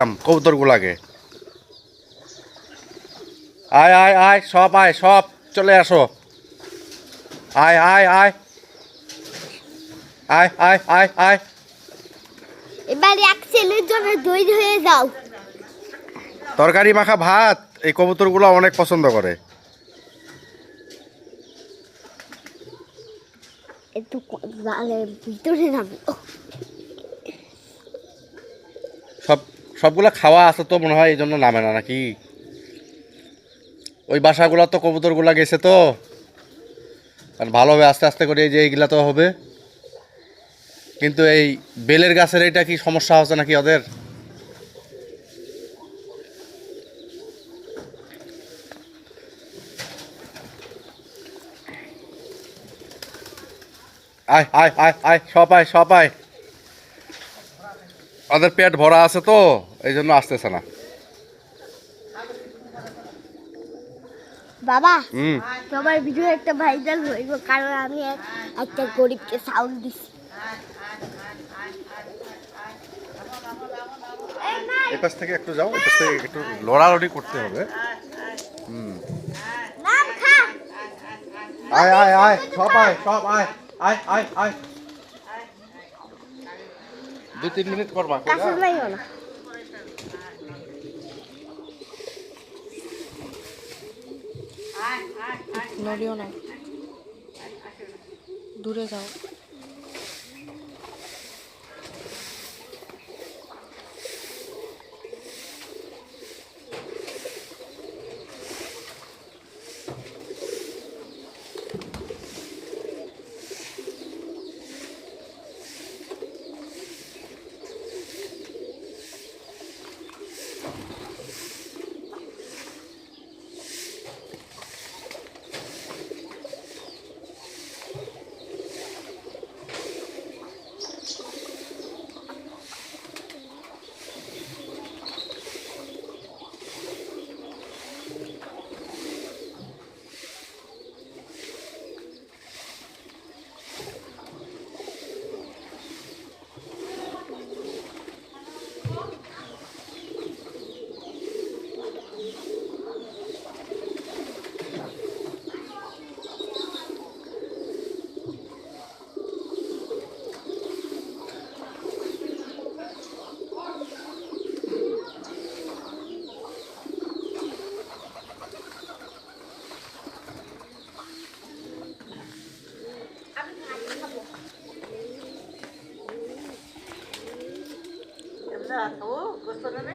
কবুতর গুলাকে আয় আয় আয় সব আয় সব চলে আসো আয় আয় আয় আয় আয় আয় আয় এবার এক ছেলের জন্য দই হয়ে যাও তরকারি মাখা ভাত এই কবুতরগুলো অনেক পছন্দ করে একটু জালের ভিতরে নামি সবগুলা খাওয়া আছে তো মনে হয় এই জন্য নামে না নাকি ওই বাসাগুলো তো কবুতরগুলা গেছে তো আর ভালো হবে আস্তে আস্তে করে এই যে এইগুলা তো হবে কিন্তু এই বেলের গাছের এটা কি সমস্যা হচ্ছে নাকি ওদের আয় আয় আয় আয় সব আয় ওদের পেট ভরা আছে তো এই জন্য আসতেছে না বাবা তোমার ভিডিও একটা ভাইরাল হইব কারণ আমি একটা গরিবকে সাউন্ড দিছি এই পাশ থেকে একটু যাও এই পাশ থেকে একটু লড়ালড়ি করতে হবে নাম খা আয় আয় আয় সব আয় আয় আয় আয় 2-3 মিনিট করবা কাছে যাইও না নড়িও না দূরে যাও